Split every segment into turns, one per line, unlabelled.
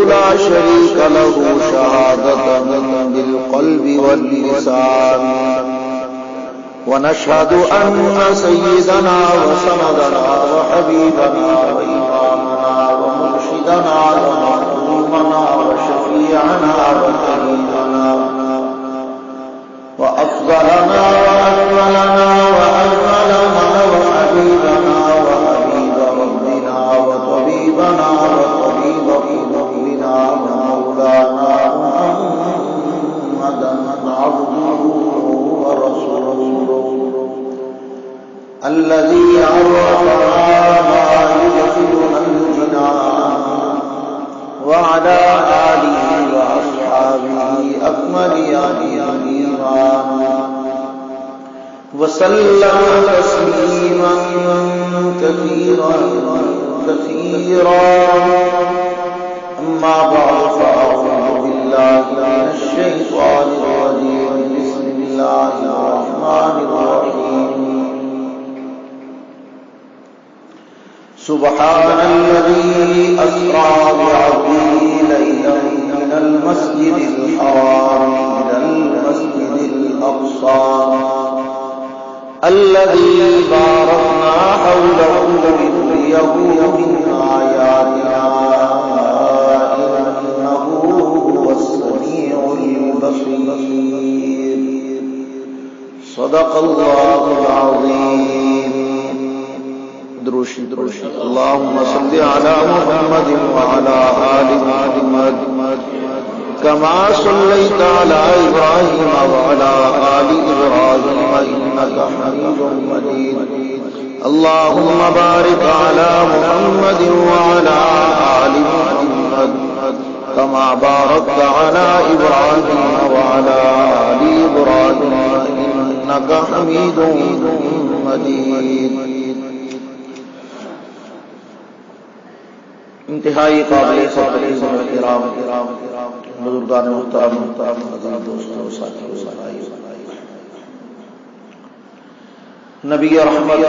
لا شريك له شهادة بالقلب واللسان ونشهد أن سيدنا وسندنا وحبيبنا وإمامنا ومرشدنا ومحبوبنا وشفيعنا وكريمنا وأفضلنا وأكملنا وأجملنا وحبيبنا وحبيب ربنا وطبيبنا وطبيب قلوبنا ومولانا محمدا عبده ورسوله الذي عرفنا ما يدخلنا الجنان وعلى آله وأصحابه أكمل الإيمان وسلم تسليما كثيرا أما بعد فأعوذ بالله من الشيطان الرجيم بسم الله الرحمن الرحيم سبحان الذي أسرى بعبده ليلا من المسجد الحرام إلى المسجد الأقصى الذي باركنا حوله لنريه من آياتنا إنه هو السميع البصير صدق الله العظيم. دروشی اللهم صل على محمد وعلى آل محمد كما صليت على إبراهيم وعلى آل إبراهيم إنك حميد مجيد. اللهم بارك على محمد وعلى آل محمد كما باركت على إبراهيم وعلى آل إبراهيم إنك حميد مجيد. انتہائی قابل تقدیر احترام بزرگان محترم عزیز دوستوں ساتھیوں نبی رحمت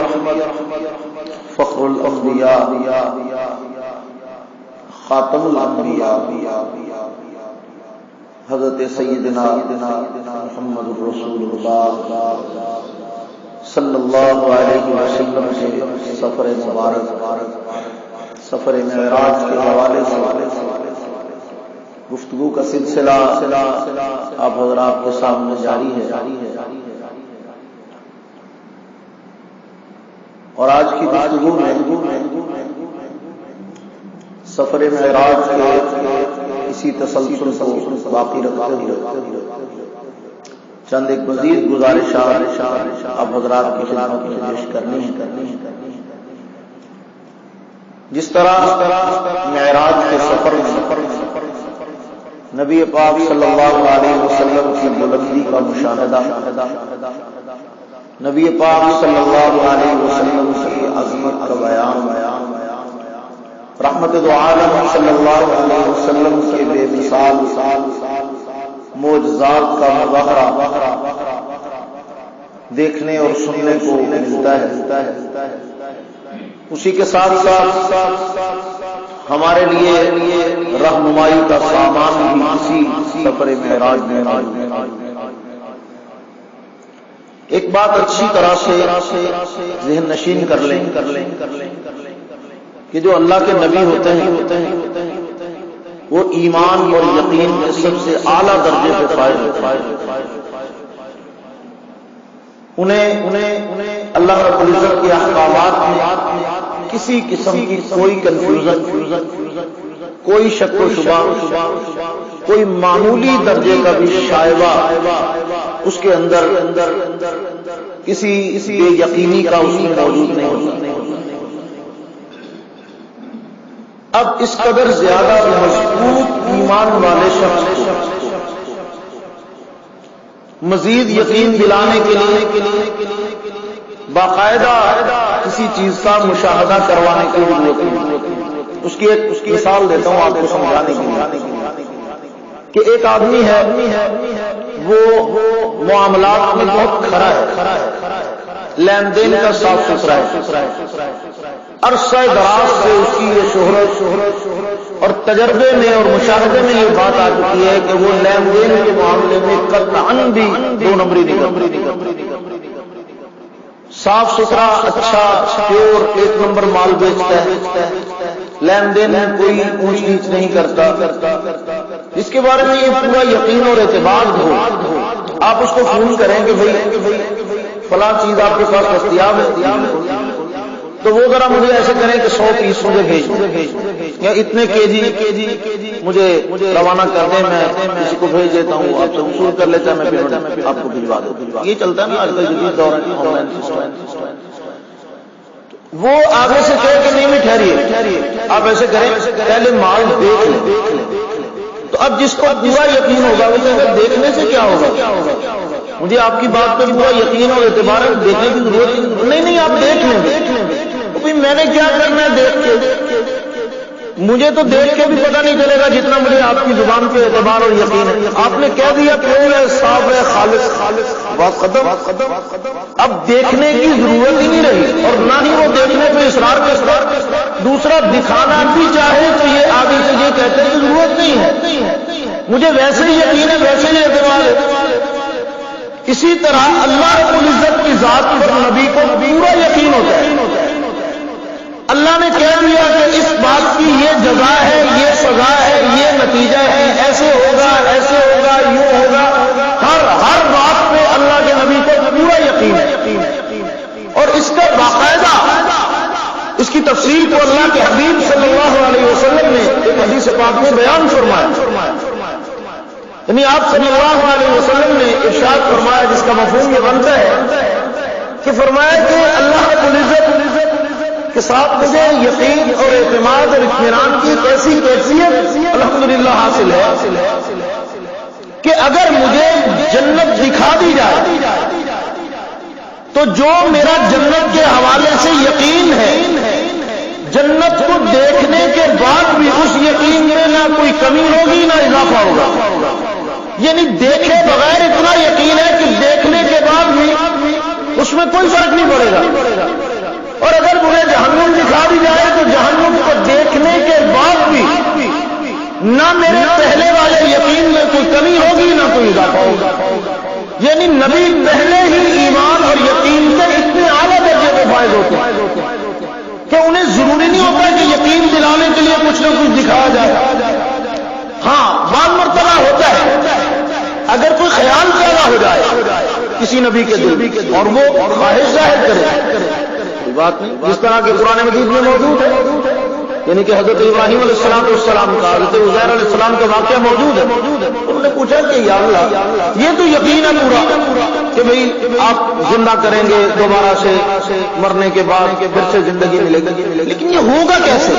فخر الانبیاء خاتم الانبیاء حضرت سیدنا محمد الرسول اللہ صلی اللہ علیہ وسلم سے سفر مبارک سفر معراج کے حوالے سے گفتگو کا سلسلہ آپ حضرات کے سامنے جاری ہے اور آج کی گفتگو میں سفر معراج کے اسی تسلسل کو باقی رکھتے ہوئے چند ایک مزید گزارشات آپ حضرات کی خدمت میں پیش کرنی ہے. جس طرح معراج کے سفر میں نبی پاک صلی اللہ علیہ وسلم کی بلندی کا مشاہدہ، نبی پاک صلی اللہ علیہ وسلم کی عظمت کا بیان، رحمت دو عالم صلی اللہ علیہ وسلم کے بے مثال معجزات کا مظاہرہ دیکھنے اور سننے کو ملتا ہے. اسی کے ساتھ ہمارے لیے رہنمائی کا سامان بھی اسی سفر معراج میں ایک بات اچھی طرح سے ذہن نشین کر لیں کہ جو اللہ کے نبی ہوتے ہیں وہ ایمان اور یقین کے سب سے اعلیٰ درجے پہ فائز ہوتے ہیں. انہیں اللہ رب العزت کے احکامات میں کسی قسم کی کوئی کنفیوژن، کوئی شک و شبہ، کوئی معمولی درجے کا بھی شائبہ اس کے اندر کسی بے یقینی کا اس میں موجود نہیں ہوتا. اب اس قدر زیادہ مضبوط ایمان والے شخص کو مزید یقین دلانے کے لیے باقاعدہ کسی چیز کا مشاہدہ کروانے کی ضرورت ہے. اس کی ایک مثال دیتا ہوں آپ کو سمجھانے کے لیے کہ ایک آدمی ہے وہ معاملات میں بہت کھرا ہے، لین دین کا صاف ستھرا ہے، عرصہ دراز سے اس کی یہ شہرت اور تجربے میں اور مشاہدے میں یہ بات آ چکی ہے کہ وہ لین دین کے معاملے میں قطعاً بھی دو نمبری نہیں، صاف ستھرا اچھا پیور ایک نمبر مال بیچتا ہے، لین دین میں کوئی اونچ نیچ نہیں کرتا، اس کے بارے میں یہ پورا یقین اور اعتماد ہو، آپ اس کو فون کریں کہ بھائی فلاں چیز آپ کے پاس دستیاب ہے، تو وہ ذرا مجھے ایسے کریں کہ 100 پیس مجھے بھیج یا اتنے کے جی مجھے روانہ کر دیں، میں کسی کو بھیج دیتا ہوں، آپ سے وصول کر لیتا ہے، میں پھر آپ کو بھجوا دوں۔ یہ چلتا ہے نا آج کل جدید دور ہے، آن لائن سسٹم۔ وہ آگے سے کہے کہ نہیں میں ٹھہریے، آپ ایسے کریں پہلے مال دیکھ لیں، تو اب جس کو پورا یقین ہوگا وہ کہے گا دیکھنے سے کیا ہوگا، مجھے آپ کی بات پہ پورا یقین اور اعتبار ہے، دیکھنے کی ضرورت نہیں، آپ دیکھ لیں۔ میں نے کیا کرنا ہے دیکھ کے، مجھے تو دیکھ کے بھی پتہ نہیں چلے گا جتنا مجھے آپ کی زبان پہ اعتبار اور یقین ہے۔ آپ نے کہہ دیا پیور ہے، صاف ہے، خالص، بات ختم۔ اب دیکھنے کی ضرورت ہی نہیں رہی، اور نہ ہی وہ دیکھنے پہ اصرار کرتا، دوسرا دکھانا بھی چاہے تو یہ آگے سے یہ کہتے ہیں کہ ضرورت نہیں ہے، مجھے ویسے ہی یقین ہے، ویسے ہی اعتبار ہے۔ اسی طرح اللہ رب العزت کی ذات پر نبی کو پورا یقین ہوتا ہے، اللہ نے کہہ دیا کہ اس بات کی یہ جزا ہے، یہ سزا ہے، یہ نتیجہ ہے، ایسے ہوگا، یوں ہوگا، ہر بات پہ اللہ کے نبی کو پورا یقین ہے، اور اس کا باقاعدہ اس کی تفصیل کو اللہ کے حبیب صلی اللہ علیہ وسلم نے ایک حدیث پاک میں بیان فرمایا، یعنی آپ صلی اللہ علیہ وسلم نے ارشاد فرمایا، جس کا مفہوم یہ بنتا ہے کہ فرمایا کہ اللہ رب العزت کے ساتھ مجھے یقین اور اعتماد اور اطمینان کی ایک ایسی کیفیت الحمدللہ حاصل ہے کہ اگر مجھے جنت دکھا دی جائے تو جو میرا جنت کے حوالے سے یقین ہے، جنت کو دیکھنے کے بعد بھی اس یقین میں نہ کوئی کمی ہوگی نہ اضافہ ہوگا، یعنی دیکھے بغیر اتنا یقین ہے کہ دیکھنے کے بعد بھی اس میں کوئی فرق نہیں پڑے گا، اور اگر مجھے جہنم دکھا دی جائے تو جہنم کو دیکھنے کے بعد بھی نہ میرے پہلے والے یقین میں کوئی کمی ہوگی نہ کوئی اضافہ ہوگا، یعنی نبی پہلے ہی ایمان اور یقین کے اتنے اعلیٰ درجے پہ فائز ہوتے ہیں کہ انہیں ضروری نہیں ہوتا کہ یقین دلانے کے لیے کچھ نہ کچھ دکھایا جائے۔ ہاں بعض مرتبہ ہوتا ہے اگر کوئی خیال پیدا ہو جائے کسی نبی کے دل اور وہ خواہش ظاہر کرے، کوئی بات نہیں، جس طرح کہ قرآن مجید میں موجود ہے، یعنی کہ حضرت ابراہیم علیہ السلام کا، حضرت عزیر علیہ السلام کا واقعہ موجود ہے۔ انہوں نے پوچھا کہ یا اللہ یہ تو یقین ہے پورا کہ بھئی آپ زندہ کریں گے دوبارہ سے، مرنے کے بعد پھر سے زندگی ملے گی، لیکن یہ ہوگا کیسے،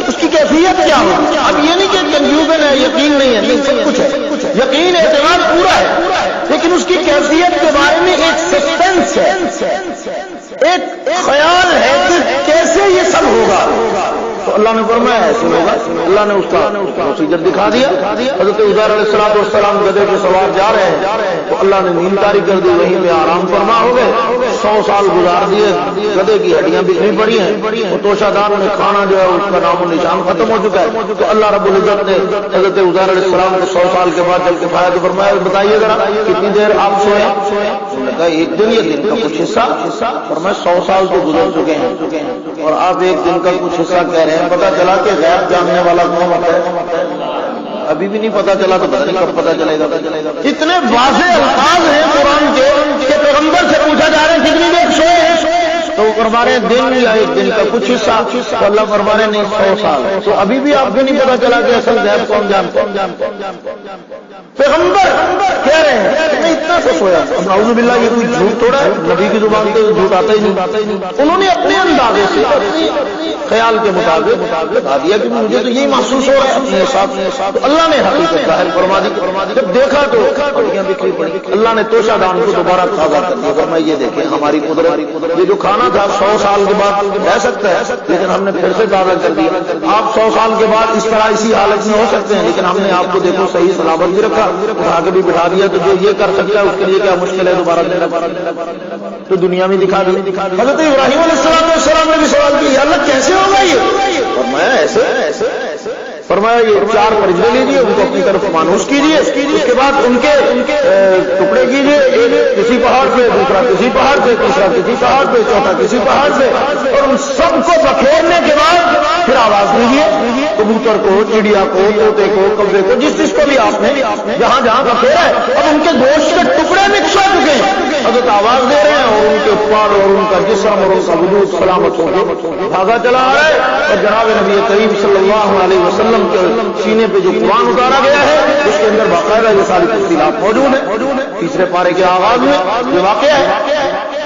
اس کی کیفیت کیا ہوگی؟ اب یہ نہیں کہ کنفیوژن ہے، یقین نہیں ہے، نہیں، سب کچھ ہے، یقین اعتماد پورا ہے، لیکن اس کی کیفیت کے بارے میں ایک سسپینس ہے، ایک خیال ہے کہ کیسے یہ سب ہوگا۔ تو اللہ نے فرمایا ایسے ہوگا، اللہ نے اس کا پروسیجر دکھا دیا۔ حضرت عزیر علیہ السلام گدھے پہ سوار جا رہے ہیں تو اللہ نے نیند طاری کر دی، وہیں پہ آرام فرما ہو گئے، 100 سال گزار دیے، گدھے کی ہڈیاں بکھری پڑی ہیں، وہ توشہ دار میں کھانا جو ہے اس کا نام و نشان ختم ہو چکا ہے۔ تو اللہ رب العزت نے حضرت عزیر علیہ السلام کو 100 سال کے بعد جب کفایا تو فرمایا بتائیے ذرا کتنی دیر آپ سوئے؟ انہوں نے کہا ایک دن یا دن کا کچھ حصہ، فرمایا 100 سال تو گزر چکے ہیں اور آپ ایک دن کا کچھ حصہ کہہ رہے ہیں۔ پتا چلا کہ غیب جاننے والا کون ہوتا ہے؟ ابھی بھی نہیں پتا چلا تو پتہ نہیں کب پتا چلے گا۔ اتنے واضح الفاظ ہیں قرآن کے کہ پیغمبر سے پوچھا جا رہا ہے کتنی دیر سوئے ہیں، تو وہ فرما رہے ہیں دن یا ایک دن کا کچھ حصہ، تو اللہ فرما رہے ہیں نہیں 100 سال، تو ابھی بھی آپ کو نہیں پتا چلا کہ اصل غیب کون جانتا ہے؟ پیغمبر کہہ رہے ہیں میں اتنا سے سویا، اب نعوذ باللہ یہ کوئی جھوٹ تھوڑا ہے، نبی کی زبان سے جھوٹ آتا ہی نہیں۔ انہوں نے اپنے اندازے سے اپنے خیال کے مطابق بتا دیا کہ مجھے تو یہی محسوس ہو رہا ہے اپنے ساتھ، تو اللہ نے حقیقت ظاہر فرما دی۔ جب دیکھا تو ہڈیاں بکھری پڑی، اللہ نے توشہ دان کو دوبارہ تازہ کر دیا، فرمایا یہ دیکھیں ہماری قدرت، یہ جو کھانا تھا 100 سال کے بعد رہ سکتا ہے لیکن ہم نے پھر سے تازہ کر دیا۔ آپ 100 سال کے بعد اس طرح اسی حالت میں ہو سکتے ہیں لیکن ہم نے آپ کو دیکھو صحیح سلامت بھی رکھا، اٹھا کے بھی بٹھا دیا، تو جو یہ کر سکتا ہے اس کے لیے کیا مشکل ہے دوبارہ تو دنیا میں دکھا دیا۔ حضرت ابراہیم علیہ السلام نے بھی سوال کیا اللہ کیسے ہوگا یہ؟ فرمایا ایسے فرمایا یہ 4 پرندے لیجیے، ان کو اپنی طرف مانوس کیجیے، اس کے بعد ان کے ٹکڑے کیجیے، ایک کسی پہاڑ پہ، دوسرا کسی پہاڑ پہ، تیسرا کسی پہاڑ پہ، چوتھا کسی پہاڑ پہ، اور ان سب کو بکھیرنے کے بعد پھر آواز دیجیے، کبوتر کو، چڑیا کو، طوطے کو، کبے کو، جس کو بھی آپ نے جہاں جہاں بکھیرا ہے، اب ان کے گوشت کے ٹکڑے مکس ہو چکے ہیں، حضرت آواز دے رہے ہیں اور ان کے پر اور ان کا جسم اور ان کا وجود سلامت ہو کے بھاگا چلا آ رہا ہے۔ اور جناب نبی کریم صلی اللہ علیہ وسلم کے سینے پہ جو قرآن اتارا گیا ہے اس کے اندر باقاعدہ یہ ساری تفصیلات موجود ہیں۔ تیسرے پارے کے آغاز میں یہ واقعہ ہے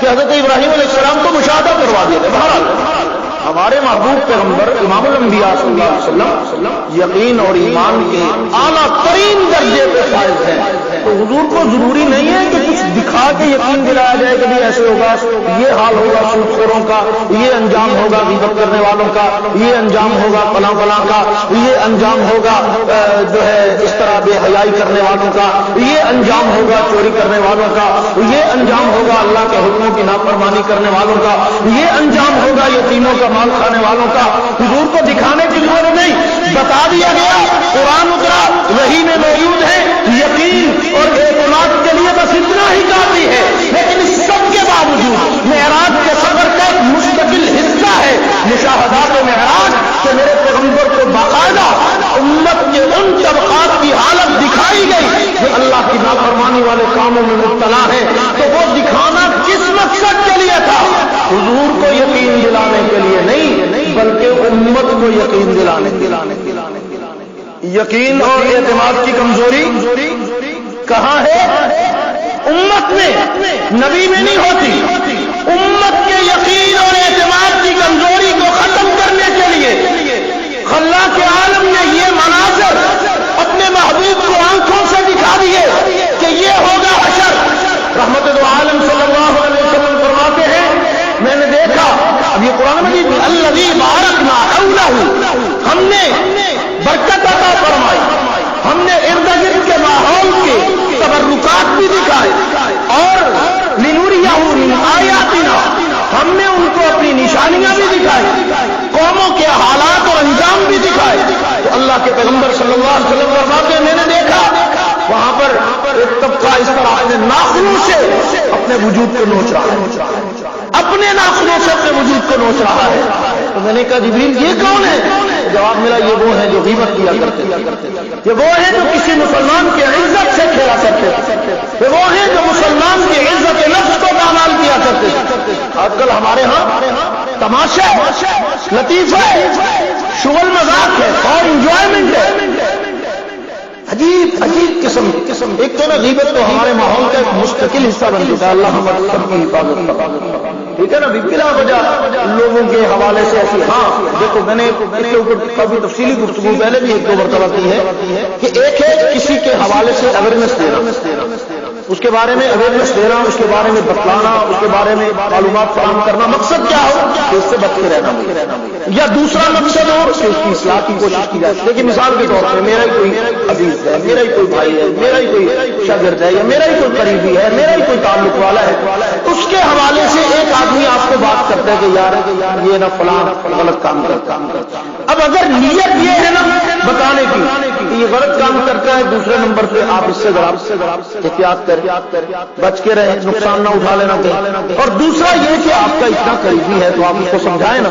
کہ حضرت ابراہیم علیہ السلام کو مشاہدہ کروا دیا تھا۔ بہرحال ہمارے محبوب پیغمبر امام الانبیاء صلی اللہ علیہ وسلم یقین اور ایمان کے اعلیٰ ترین درجے پہ فائز ہیں، تو حضور کو ضروری نہیں ہے کہ کچھ دکھا کے یقین دلایا جائے کہ ایسے ہوگا، یہ حال ہوگا سود خوروں کا، یہ انجام ہوگا غیبت کرنے والوں کا، یہ انجام ہوگا فلاں فلاں کا، یہ انجام ہوگا جو ہے اس طرح بے حیائی کرنے والوں کا، یہ انجام ہوگا چوری کرنے والوں کا، یہ انجام ہوگا اللہ کے حکموں کی نافرمانی کرنے والوں کا، یہ انجام ہوگا یتیموں کا مال کھانے والوں کا۔ حضور کو دکھانے کی ضرورت نہیں، بتا دیا گیا، قرآن اترا، وحی میں موجود ہے، یقین اور اعتماد کے لیے بس اتنا ہی کافی ہے۔ لیکن اس سب کے باوجود معراج کے سفر کا ایک مستقل حصہ ہے مشاہدات معراج، کہ میرے پیغمبر کو باقاعدہ امت کے ان طبقات کی حالت دکھائی گئی جو اللہ کی نافرمانی والے کاموں میں مبتلا ہے، تو وہ دکھانا کس مقصد کے لیے تھا؟ حضور کو یقین دلانے کے لیے نہیں، بلکہ امت کو یقین دلانے یقین اور اعتماد کی کمزوری کہاں ہے؟ امت میں، نبی میں نہیں ہوتی۔ امت کے یقین اور اعتماد کی کمزوری کو ختم کرنے کے لیے خلاق عالم نے یہ مناظر اپنے محبوب کو آنکھوں سے دکھا دیے کہ یہ ہوگا حشر۔ رحمت دو عالم صلی اللہ علیہ وسلم فرماتے ہیں میں نے دیکھا، اب یہ قرآن مجید الذی بارکنا حولہ، ہم نے برکت عطا فرمائی، ہم نے ارد گرد کے ماحول کے تبرکات بھی دکھائے، اور لنریہ من آیاتنا، ہم نے ان کو اپنی نشانیاں بھی دکھائی، قوموں کے حالات اور انجام بھی دکھائے۔ تو اللہ کے پیغمبر صلی اللہ علیہ وسلم فرماتے ہیں میں نے دیکھا وہاں پر ایک طبقہ اس طرح اپنے ناخنوں سے اپنے وجود کو نوچ رہا ہے، اپنے ناخنوں سے اپنے وجود کو نوچ رہا ہے۔ تو میں نے کہا جبریل یہ کون ہے؟ جواب ملا یہ وہ ہیں جو غیبت کیا کرتے تھے، یہ وہ ہیں جو کسی مسلمان کی عزت سے کھیلا کرتے تھے، یہ وہ ہیں جو مسلمان کی عزت نفس کو پامال کیا کرتے تھے۔ آج کل ہمارے ہاں تماشا، لطیفہ، شغل مذاق ہے اور انجوائمنٹ ہے، عجیب قسم۔ ایک تو نا غیبت تو ہمارے ماحول کا ایک مستقل حصہ بن چکا ہے، اللہ ہمارے سب کی حفاظت، ٹھیک ہے نا، بلا وجہ لوگوں کے حوالے سے ایسی۔ ہاں دیکھو میں نے اس کے اوپر کافی تفصیلی گفتگو پہلے بھی 1-2 مرتبہ کی ہے کہ ایک ہے کسی کے حوالے سے اویئرنیس دینا، اس کے بارے میں اویئرنیس دینا، اس کے بارے میں بتلانا، اس کے بارے میں معلومات فراہم کرنا، مقصد کیا ہو کہ اس سے بچ کے رہنا، یا دوسرا مقصد ہو کہ اس کی اصلاح کی کوشش کی جائے۔ لیکن مثال کے طور پہ میرا ہی کوئی عزیز ہے، میرا ہی کوئی بھائی ہے، میرا ہی کوئی شاگرد ہے، یا میرا ہی کوئی قریبی ہے، میرا ہی کوئی تعلق والا ہے، اس کے حوالے سے ایک آدمی آپ کو بات کرتا ہے کہ یار یہ نہ فلاں غلط کام کرتا۔ اب اگر نیت یہ ہے نا بتانے کی کہ یہ غلط کام کرتا ہے، دوسرے نمبر پہ آپ اس سے احتیاط کریں، بچ کے رہیں، نقصان نہ اٹھا لینا کہیں، اور دوسرا یہ کہ آپ کا اتنا قریبی ہے تو آپ اس کو سمجھائیں نا۔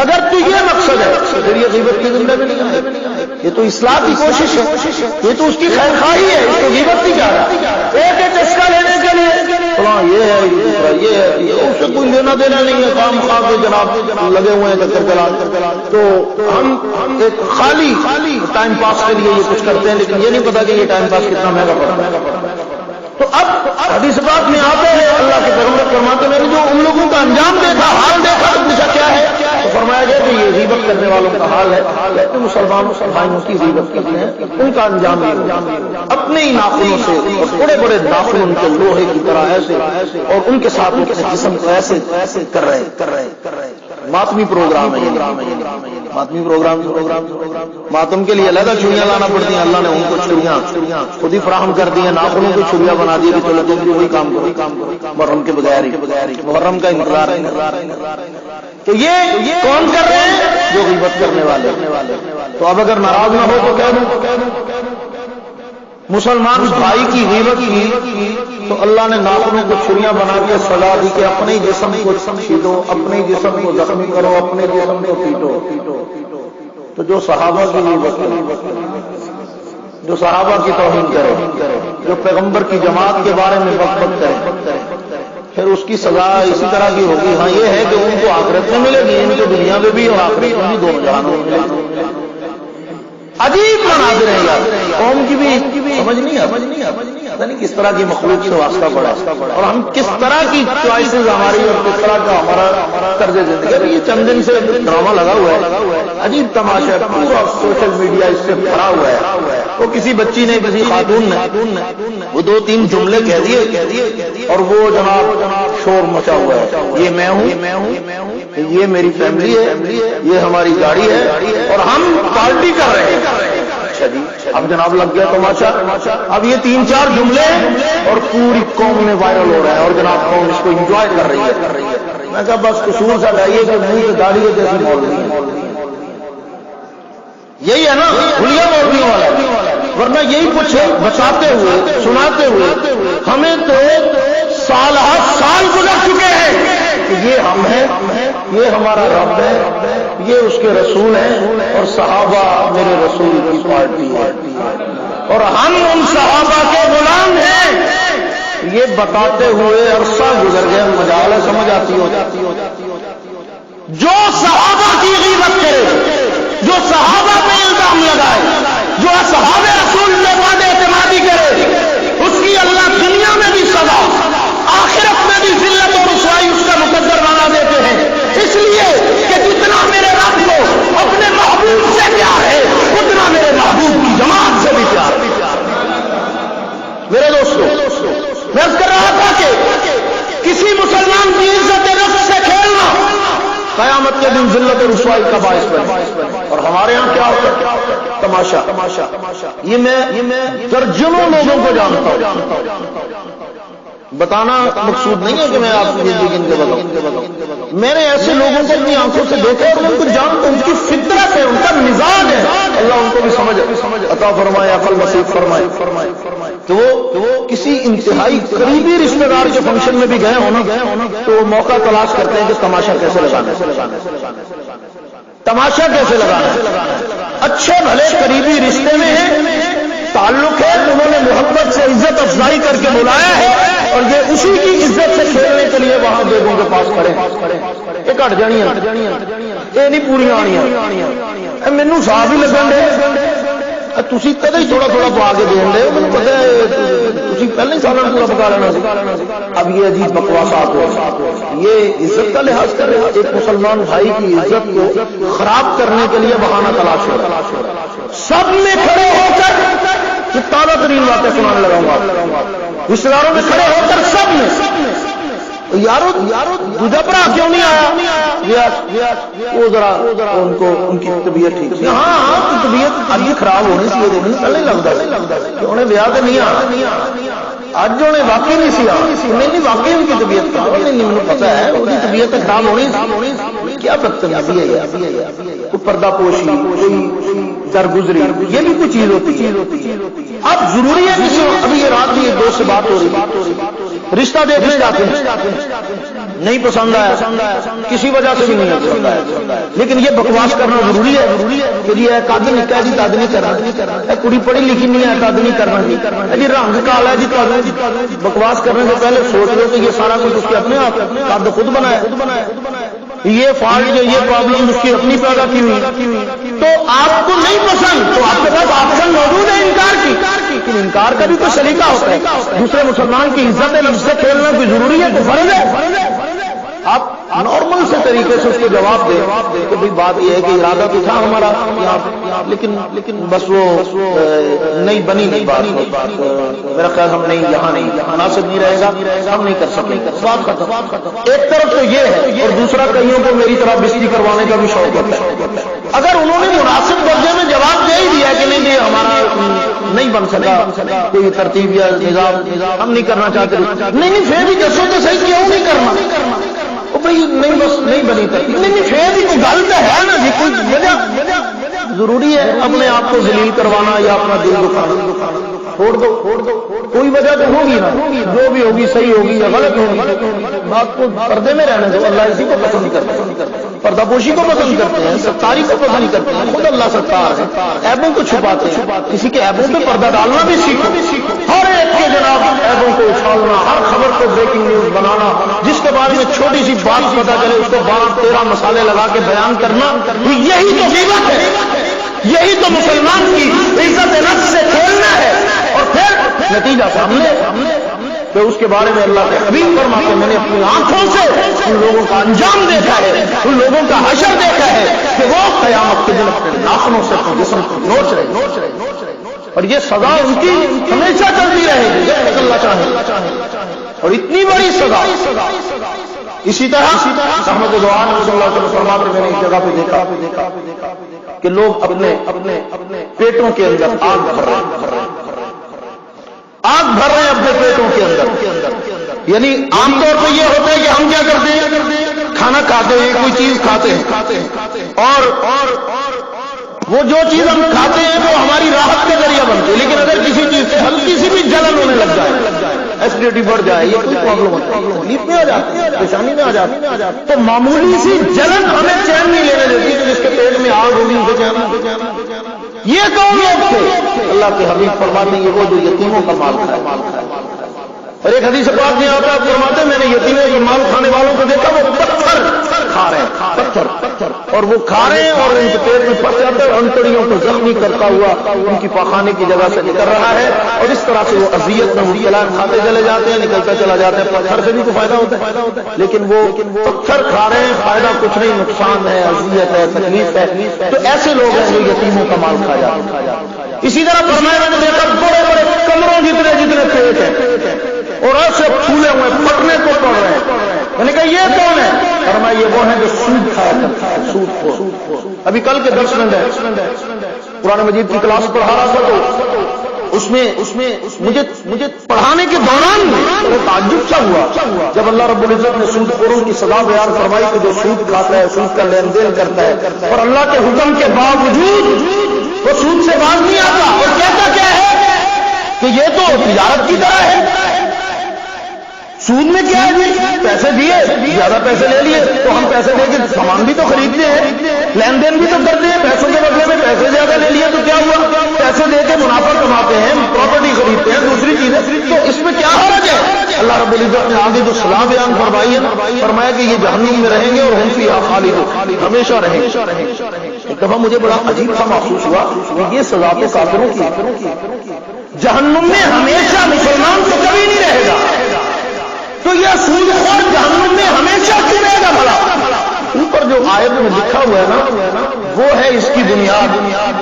اگر تو یہ مقصد ہے تو پھر یہ غیبت کی زندگی نہیں ہے، یہ تو اصلاح کی کوشش ہے، یہ تو اس کی خیر خواہی ہے، اس کو غیبت نہیں کہہ رہا۔ ایک چسکا لینے کے لیے فلاں یہ ہے، دوسرا یہ ہے، اس سے کوئی لینا دینا نہیں ہے، کام خواہ کے جناب لگے ہوئے ہیں چکر چلا، تو ہم ایک خالی ٹائم پاس کے لیے یہ کچھ کرتے ہیں، لیکن یہ نہیں پتا کہ یہ ٹائم پاس کتنا مہنگا پڑتا ہے۔ تو اب حدیث پاک میں آتے ہیں اللہ کے پیغمبر فرماتے میں نے جو ان لوگوں کا انجام دیکھا، حال دیکھا، تو پوچھا کیا ہے، تو فرمایا گیا کہ یہ غیبت کرنے والوں کا حال ہے کہ مسلمانوں بھائیوں کی غیبت کرتے ہیں، ان کا انجام اپنے ہی ناخنوں سے، اور بڑے بڑے ناخن ان کے لوہے کی طرح ایسے، اور ان کے ساتھ ان کے جسم کو ایسے کر رہے ماتمی پروگرام ہے۔ ماتمی پروگرام ماتم کے لیے علیحدہ چھریاں لانا پڑتی ہیں، اللہ نے ان کو چھریاں خود ہی فراہم کر دی ہیں، ناخنوں کی چھریاں بنا دی کہ چلو تم بھی وہی کام کرو محرم کے بغیر ہی، محرم کا انتظار ہے کہ یہ کون کر رہے ہیں؟ جو غیبت کرنے والے۔ تو اب اگر ناراض نہ ہو تو کہہ دوں مسلمان بھائی کی غیبت کی تو اللہ نے ناخنوں کو چھریاں بنا کے سزا دی کہ اپنے جسم کو چھیدو، اپنے جسم کو زخمی کرو، اپنے جسم کو پیٹو۔ تو جو صحابہ کی غیبت کرے، جو صحابہ کی توہین کرے، جو پیغمبر کی جماعت کے بارے میں بک کرے، پھر اس کی سزا اسی طرح کی ہوگی۔ ہاں یہ ہے کہ ان کو آخرت میں ملے گی، ان کو دنیا میں بھی اور آخرت میں بھی، دونوں جہانوں میں ملے گی۔ عجیب مناظر ہیں یار، قوم کی بھی سمجھ نہیں آتا نہیں کس طرح کی مخلوق سے واسطہ پڑا، اور ہم کس طرح کی چوائسز ہماری اور کس طرح کا ہمارا طرز زندگی۔ یہ چند دن سے ڈرامہ لگا ہوا ہے، عجیب تماشا، پورا سوشل میڈیا اس سے بھرا ہوا ہے۔ وہ کسی بچی نے، کسی خاتون نے وہ 2-3 جملے کہہ دیے اور وہ جناب شور مچا ہوا ہے، یہ میں ہوں، یہ میری فیملی ہے، یہ ہماری گاڑی ہے اور ہم پارٹی کر رہے ہیں۔ اچھا جی، اب جناب لگ گیا تماشا۔ اب یہ 3-4 جملے اور پوری قوم میں وائرل ہو رہا ہے اور جناب قوم اس کو انجوائے کر رہی ہے۔ میں کہا بس قصور سا ڈائیے کہ منہ سے گاڑی ہے جیسی مولوی ہے، یہی ہے نا بھولیا مولویوں والا، ورنہ یہی کچھ بچاتے ہوئے سناتے ہوئے ہمیں تو سال گزر چکے ہیں کہ یہ ہم ہیں، یہ ہمارا رب ہے، یہ اس کے رسول ہیں اور صحابہ میرے رسول کی پارٹی ہے اور ہم ان صحابہ کے غلام ہیں۔ یہ بتاتے ہوئے عرصہ گزر گیا، مجال سمجھ آتی ہو جاتی۔ جو صحابہ کی غیبت کرے، جو صحابہ پہ الزام لگائے، جو اصحاب رسول میں وعدے اعتمادی کرے، اس کی اللہ دنیا میں بھی سزا، آخرت میں بھی ذلت اور رسوائی اس کا مقدر بنا دیتے ہیں، اس لیے کہ جتنا میرے رب کو اپنے محبوب سے پیار ہے اتنا میرے محبوب کی جماعت سے بھی پیار ہے۔ میرے دوستو، میں کر رہا تھا کہ کسی مسلمان کی عزت نفس سے کھیلنا قیامت کے دن ذلت اور رسوائی کا باعث بنے۔ اور ہمارے ہاں کیا ہوتا ہے؟ تماشا۔ یہ میں درجنوں لوگوں کو جانتا ہوں، بتانا مقصود نہیں ہے کہ میں آپ کو گن کے بتاؤں، میں نے ایسے لوگوں کو اپنی آنکھوں سے دیکھا اور ان کو جانتا ہوں، ان کی فطرت ہے، ان کا مزاج ہے، اللہ ان کو بھی سمجھ عطا فرمائے، عقل نصیب فرمائے۔ تو وہ کسی انتہائی قریبی رشتہ دار کے فنکشن میں بھی گئے ہونا تو وہ موقع تلاش کرتے ہیں کہ تماشا کیسے لگانا۔ اچھے بھلے قریبی رشتے میں ہیں، تعلق ہے، انہوں نے محبت سے عزت افزائی کر کے بلایا ہے اور یہ اسی کی عزت سے کھیلنے کے لیے وہاں بیگوں کے پاس کھڑے۔ ایک ہٹ جانیاں یہ نہیں پوری آنیاں، مینوں صاف ہی لگن دے، تسی کدے ہی تھوڑا پا کے دین دے، مجھے پتا ہے تسی پہلے ہی سالن پورا پکا لینا سی۔ اب یہ عجیب بکواسات ہو، یہ عزت کا لحاظ کر رہے ہیں، ایک مسلمان بھائی کی عزت کو خراب کرنے کے لیے بہانہ تلاش ہو رہا ہے۔ سب میں کھڑے ہو کر یہ تازہ ترین باتیں سنانے لگاؤں گا، رشتے داروں میں کھڑے ہو کر سب میں یارو دوجا بھرا کیوں نہیں آیا؟ وہ ذرا ان کی طبیعت ٹھیک سی، ہاں طبیعت اب خراب ہونی سی، پہلے لگتا کہ انہیں ویاہ تو نہیں آنا، اج انہیں واقعی نہیں سی نہیں واقعی ان کی طبیعت خراب نہیں، مجھے پتا ہے ان کی طبیعت خراب ہونی، کیا بدتمیزی ہے، کوئی پردہ پوشی، کوئی درگزری، یہ بھی کوئی چیز ہوتی ہے۔ اب ضروری ہے کسی ابھی یہ رات کی ایک دوست سے بات ہو رہی، رشتہ دیکھنے جاتے ہیں، نہیں پسند آیا، کسی وجہ سے بھی نہیں پسند آیا، لیکن یہ بکواس کرنا ضروری ہے کہ جی قد نکا جی تد نہیں کرنا، کڑی پڑھی لکھی نہیں ہے تد نہیں کرنا، جی رنگ کالا جی تد۔ بکواس کرنے سے پہلے سوچ لو کہ یہ سارا کچھ اس کے اپنے آپ قد خود بنایا، یہ فالٹ جو یہ پرابلم اس کی اپنی پیدا کی ہوئی، تو آپ کو نہیں پسند تو آپ کے پاس آپشن موجود ہے انکار کی، لیکن انکار کا بھی کوئی سلیقہ ہوتا ہے۔ دوسرے مسلمان کی عزت نفس سے کھیلنا کوئی ضروری ہے، تو فرض ہے آپ نارمل سے طریقے سے اس کو جواب دے کہ بھائی بات یہ ہے کہ ارادہ تو تھا ہمارا یہاں، لیکن بس وہ نہیں بنی نہیں بات، میرا خیال ہم نہیں یہاں نہیں مناسب نہیں رہے گا، ہم نہیں کر سکیں، بات ختم۔ ایک طرف تو یہ ہے اور دوسرا کئیوں کو میری طرح بستی کروانے کا بھی شوق ہوتا ہے۔ اگر انہوں نے مناسب درجے میں جواب دے ہی دیا کہ نہیں ہمارا نہیں بن سکا کوئی ترتیب یا نظام ہم نہیں کرنا چاہتے، نہیں پھر بھی دسو تو صحیح کیوں نہیں کرنا؟ بھائی نہیں بس نہیں بنی ترتیب، نہیں پھر بھی کوئی گل تو ہے نا جی، کوئی وجہ ضروری ہے اپنے آپ کو ذلیل کروانا یا اپنا دل دکھانا؟ چھوڑ دو کوئی وجہ تو ہوگی نا، جو بھی ہوگی صحیح ہوگی یا غلط ہوگی، بات کو پردے میں رہنے دو۔ اللہ اسی کو پسند کرتا ہے، پردہ پوشی کو پسند کرتے ہیں، ستاری کو پسند کرتے ہیں، خود اللہ ستار ہے، عیبوں کو چھپاتے ہیں، کسی کے عیبوں پہ پردہ ڈالنا بھی سیکھو، ہر ایک کے جناب عیبوں کو اچھالنا، ہر خبر کو بریکنگ نیوز بنانا، جس کے بارے میں چھوٹی سی بات پتا چلے اس کو 12-13 مسالے لگا کے بیان کرنا، یہی تو غیبت ہے، یہی تو مسلمان کی عزت نفس سے کھیلنا ہے۔ اور پھر نتیجہ سامنے، تو اس کے بارے میں اللہ کے حبیب فرماتے، میں نے اپنی آنکھوں سے ان لوگوں کا انجام دیکھا ہے، ان لوگوں کا حشر دیکھا ہے کہ وہ قیامت کے دن اپنے ناخنوں سے اپنے جسم کو نوچ رہے، اور یہ سزا ان کی ہمیشہ چلتی رہے گی جب تک اللہ چاہے، اور اتنی بڑی سزا۔ اسی طرح رحمت دو عالم صلی اللہ علیہ وسلم فرماتے، میں نے ایک جگہ پہ دیکھا کہ لوگ اپنے پیٹوں کے اندر آگ بھر رہے ہیں اپنے پیٹوں کے اندر۔ یعنی عام طور پہ یہ ہوتا ہے کہ ہم کیا کرتے ہیں، کھانا کھاتے ہیں، کوئی چیز کھاتے ہیں، اور وہ جو چیز ہم کھاتے ہیں وہ ہماری راحت کا ذریعہ بنتی ہے، لیکن اگر کسی چیز سے ہلکی سی بھی جلن ہونے لگ جائے، ایسیڈیٹی بڑھ جائے، یہ کوئی پرابلم ہوتا ہے، تکلیف میں آ جاتی ہے، پریشانی میں آ جاتی ہے، تو معمولی سی جلن ہمیں چین نہیں لینے دیتی کہ جس کے پیٹ میں آگ ہوگی اسے چین۔ یہ کون لوگ تھے؟ اللہ کے حبیب فرماتے ہیں، یہ وہ جو یتیموں کا مال کھائے۔ اور ایک حدیث پاک میں آتا ہے، فرماتے ہیں میں نے یتیموں کے مال کھانے والوں کو دیکھا، وہ پتھر کھا رہے ہیں، پتھر، اور وہ کھا رہے ہیں اور ان کے پیٹ میں پھنس جاتے ہیں، انتڑیوں کو زخمی کرتا ہوا ان کی پاخانے کی جگہ سے نکل رہا ہے، اور اس طرح سے وہ اذیت میں مبتلا، کھاتے چلے جاتے ہیں، نکلتا چلا جاتا ہے۔ پتھر سے بھی تو فائدہ ہوتا ہے، لیکن وہ پتھر کھا رہے ہیں، فائدہ کچھ نہیں، نقصان ہے، اذیت ہے، تکلیف ہے۔ تو ایسے لوگ ہیں جو یتیموں کا مال کھا جاتے ہیں۔ اسی طرح فرمایا میں نے دیکھا بڑے بڑے کمروں جتنے پیٹ ہیں اور ایسے پھولے ہوئے پھٹنے کو پڑ رہے ہیں۔ میں نے کہا یہ کون ہے؟ فرمایا یہ وہ ہیں جو سود کھایا کرتا ہے، سود خور۔ ابھی کل کے درس میں قرآن مجید کی کلاس پڑھا رہا تھا، تو اس میں مجھے پڑھانے کے دوران تعجب سا ہوا جب اللہ رب العزت نے سود خوروں کی سزا بیان فرمائی کہ جو سود کھاتا ہے، سود کا لین دین کرتا ہے، اور اللہ کے حکم کے باوجود وہ سود سے باز نہیں آتا، اور کہتا کیا ہے کہ یہ تو تجارت کی طرح ہے۔ سود میں کیا ہے؟ پیسے دیے، زیادہ پیسے لے لیے تو ہم پیسے دے کے سامان بھی تو خریدتے ہیں، لین دین بھی تو کرتے ہیں، پیسوں کے بدلے میں پیسے زیادہ لے لیے تو کیا ہوا؟ پیسے دے کے منافع کماتے ہیں، پراپرٹی خریدتے ہیں، دوسری چیزیں، تو اس میں کیا حرج ہے؟ اللہ رب العزت نے آگے جو سزا بیان فرمائی ہے، فرمایا کہ یہ جہنم میں رہیں گے اور ہم فیہا خالدون، ہمیشہ رہیں گے۔ ایک دفعہ مجھے بڑا عجیب سا محسوس ہوا کہ یہ سزا تو کافروں کی، جہنم میں ہمیشہ مسلمان تو کبھی نہیں رہے گا، تو یہ سود خور جہنم میں ہمیشہ کیوں رہے گا بھلا؟ اوپر جو آیت میں لکھا ہوا ہے نا، وہ ہے اس کی بنیاد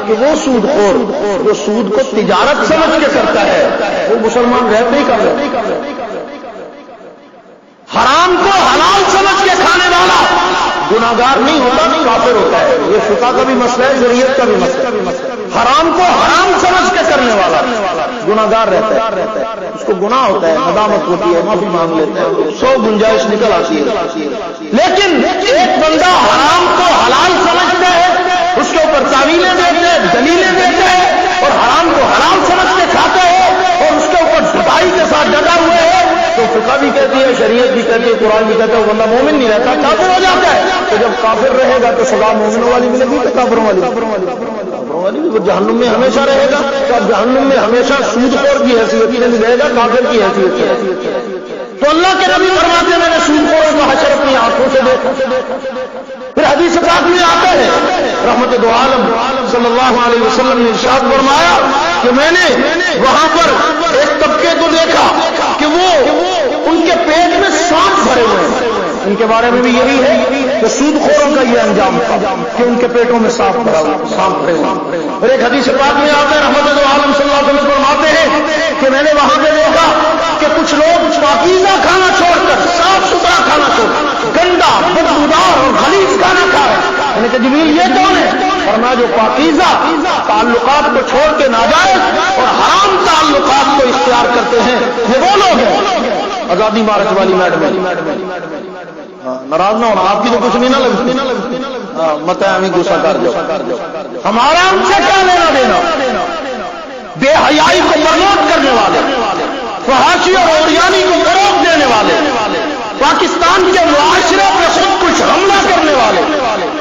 کہ وہ سود خور جو سود کو تجارت سمجھ کے کرتا ہے وہ مسلمان رہتے ہی کر رہے، حرام کو حلال سمجھ کے کھانے والا گناہگار نہیں ہوتا، کافر ہوتا ہے۔ یہ فقہ کا بھی مسئلہ ہے، شریعت کا بھی مسئلہ ہے۔ حرام کو حرام سمجھ کے کرنے والا گناہگار رہتا ہے، اس کو گناہ ہوتا ہے، ندامت ہوتی ہے، معافی مانگ لیتا ہے، 100 گنجائش نکل آتی ہے۔ لیکن ایک بندہ حرام کو حلال سمجھتا ہے، اس کے اوپر تعویلیں دیتا ہے، دلیلیں دیتا ہے، اور حرام کو حلال سمجھ کے کھاتا ہے، اور اس کے اوپر ڈٹائی کے ساتھ ڈٹا ہوئے ہے، تو فقہ بھی کہتی ہے، شریعت بھی کہتی ہے، قرآن بھی کہتا ہے، وہ بندہ مومن نہیں رہتا، کافر ہو جاتا ہے۔ تو جب کافر رہے گا تو سزا مومنوں والی ملے گی تو کافروں والی بھی، وہ جہنم میں ہمیشہ رہے گا، تو اب جہنم میں ہمیشہ سود خور کی حیثیت میں رہے گا، کافر کی حیثیت سے۔ تو اللہ کے نبی فرماتے ہیں میں نے سود خوروں کا حشر اپنی آنکھوں سے دیکھا۔ پھر حدیث پاک میں آتا ہے، رحمت دو عالم صلی اللہ علیہ وسلم نے ارشاد فرمایا کہ میں نے وہاں پر ایک طبقے کو دیکھا کہ وہ ان کے پیٹ میں سانپ بھرے ہوئے ہیں۔ ان کے بارے میں بھی یہی ہے کہ سود خوروں کا یہ انجام تھا کہ ان کے پیٹوں میں سانپ بھرے ہوئے۔ اور ایک حدیث پاک میں آتا ہے، رحمت دو عالم صلی اللہ علیہ وسلم فرماتے ہیں کہ میں نے وہاں پہ دیکھا کہ کچھ لوگ پاکیزہ کھانا چھوڑ کر، صاف ستھرا کھانا چھوڑ کر گندا، بدبودار اور غلیظ کھانا کھا رہے ہیں۔ میں نے کہا جبریل یہ کون ہے؟ فرمایا جو پاکیزہ تعلقات کو چھوڑ کے ناجائز اور حرام تعلقات کو اختیار کرتے ہیں یہ وہ لوگ ہیں۔ آزادی مارچ والی میڈم ناراض نہ ہونا، آپ کی تو کچھ نہیں نہ لگتی، مت ہمیں غصہ کر دو، ہمارا ان سے کیا لینا دینا؟ بے حیائی کو پروموٹ کرنے والے، فحاشی اور اوریانی کو فروغ دینے والے، پاکستان کے معاشرے پہ خود کچھ حملہ کرنے والے،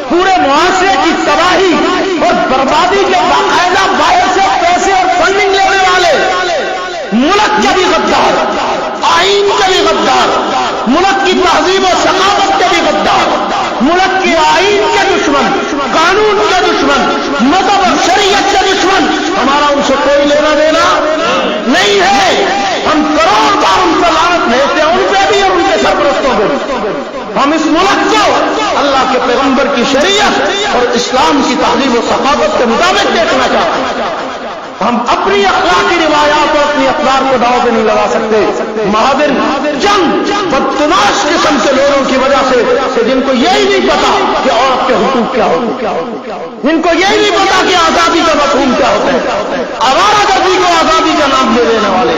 پورے معاشرے کی تباہی اور بربادی کے باقاعدہ باہر سے پیسے اور فنڈنگ لینے والے، ملک کے بھی غدار، آئین کے بھی غدار، ملک کی تہذیب و ثقافت کے بھی غدار، ملک کے آئین کے دشمن، قانون کے دشمن، مذہب اور شریعت کے دشمن، ہمارا ان سے کوئی لینا دینا نہیں ہے۔ ہم کروڑ بار ان سے لعنت بھیجتے ہیں، ان پہ بھی اور ان کے سرپرستوں پہ بھی۔ ہم اس ملک کو اللہ کے پیغمبر کی شریعت اور اسلام کی تہذیب و ثقافت کے مطابق دیکھنا چاہتے ہیں۔ ہم اپنی اخلاقی روایات اور اپنی اقدار کو داؤ پہ نہیں لگا سکتے۔ مہادر جنگ بدتناش قسم کے لوگوں کی وجہ سے کہ جن کو یہی نہیں پتا کہ عورت کے حقوق کیا ہوتے ہیں، جن کو یہی نہیں پتا کہ آزادی کا مفہوم کیا ہوتا ہے، آوارہ گردی کو آزادی کا نام دے دینے والے،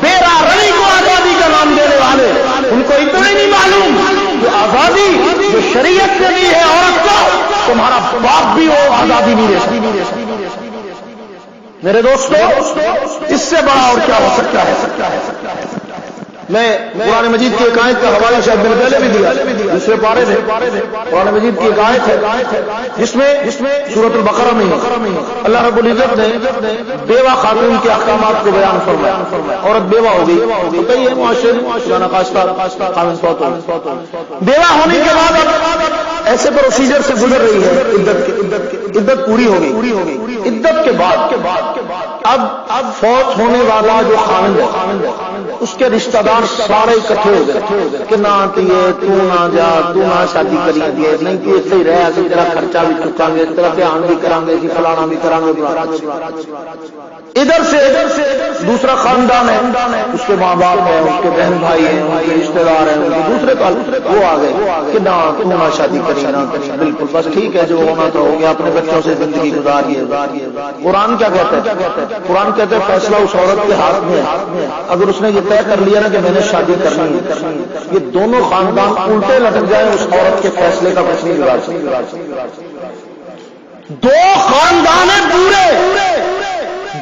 بے راہی کو آزادی کا نام دینے والے، ان کو اتنا ہی نہیں معلوم کہ آزادی جو شریعت سے دی ہے عورت کو، تمہارا باپ بھی وہ آزادی نہیں دے سکتی۔ میرے دوستو، اس سے بڑا اور کیا ہو سکتا ہے؟ میں قرآن مجید کی ایک آیت کا حوالہ شاید میں نے پہلے بھی دیا، دوسرے پارے سے قرآن مجید کی ایک آیت ہے جس میں سورۃ البقرہ میں اللہ رب العزت نے بیوہ خاتون کے احکامات کو بیان فرمایا۔ عورت بیوہ ہو گئی، کئی ہے معاشرے بیوہ ہونے کے بعد ایسے پروسیجر سے گزر رہی ہے، عدت پوری ہو گئی، عدت کے بعد اب فوت ہونے والا جو خاوند ہے اس کے رشتہ دار سارے اکٹھے ہو گئے کہ نہ آتی ہے، تو نہ جا، تو نہ شادی کری دیے، نہیں تو ایسے ہی رہے، اسی طرح خرچہ بھی چکا گے، اس طرح دھیان بھی کریں گے، جی فلانا بھی کریں گے۔ ادھر سے دوسرا خاندان ہے، اس کے ماں باپ ہیں، اس کے بہن بھائی ہیں، ان کے رشتے دار ہیں، ان کے دوسرے وہ آ گئے کہ نہ تو نہ شادی کری، نہ کری، بالکل بس ٹھیک ہے، جو ہونا تو ہو گیا، اپنے بچوں سے زندگی گزاریے۔ قرآن کیا کہتا ہے؟ قرآن کہتا ہے فیصلہ اس عورت کے ہاتھ میں ہے۔ اگر اس نے یہ طے کر لیا نا کہ میں نے شادی کرنی ہے، یہ دونوں خاندان الٹے لٹک جائیں، اس عورت کے فیصلے کا کچھ نہیں بگاڑ سکتے۔ دو خاندان پورے،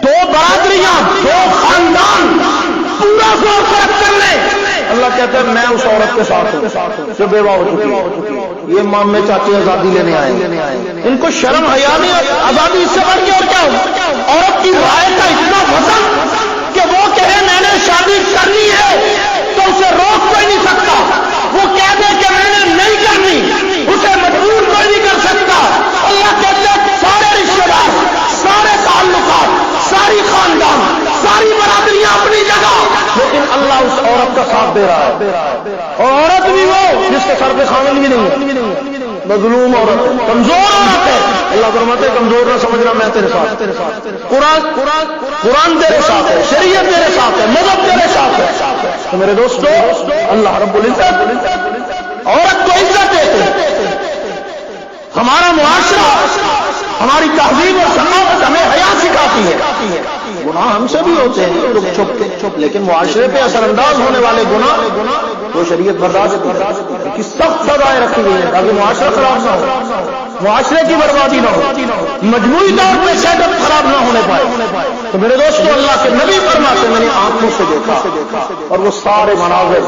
دو برادریاں، دو خاندان پورا زور فرق کر لیں، اللہ کہتا ہے میں اس عورت کے ساتھ ہوں جو بیوہ ہو چکی ہے۔ یہ مامے چاچے آزادی لینے آئے، ان کو شرم حیا نہیں، آزادی اس سے بڑھ کے اور کیا ہو؟ عورت کی رائے کا اتنا وزن کہ وہ کہے میں نے شادی کرنی ہے تو اسے روک کوئی نہیں سکتا، وہ کہہ دے کہ میں نے نہیں کرنی اسے مجبور کوئی نہیں کر سکتا۔ اللہ کہتے ہیں سارے رشتے دار، سارے تعلقات، ساری خاندان، ساری برادریاں اپنی جگہ، لیکن اللہ اس عورت کا ساتھ دے رہا ہے، اور عورت بھی وہ جس کے سر پہ خاوند بھی نہیں ہے، مظلوم عورت، کمزور عورت ہے۔ اللہ فرماتے ہے کمزور نہ سمجھنا، میں تیرے ساتھ، قرآن تیرے ساتھ ہے، شریعت تیرے ساتھ ہے، مذہب تیرے ساتھ ہے۔ تو میرے دوستو، اللہ رب العزت عورت کو عزت دیتے ہیں۔ ہمارا معاشرہ، ہماری تہذیب اور ثقافت ہمیں حیا سکھاتی ہے۔ گناہ ہم سے بھی ہوتے ہیں لوگ چھپ، لیکن معاشرے پہ اثر انداز ہونے والے گناہ تو شریعت برداشت کی سخت سزائیں رکھی گئی ہیں تاکہ معاشرہ خراب نہ ہو، معاشرے کی بربادی نہ ہو، مجموعی طور پہ سیٹ اپ خراب نہ ہونے پائے۔ تو میرے دوستو، اللہ کے نبی فرماتے ہیں میں نے آنکھوں سے دیکھا اور وہ سارے مناظر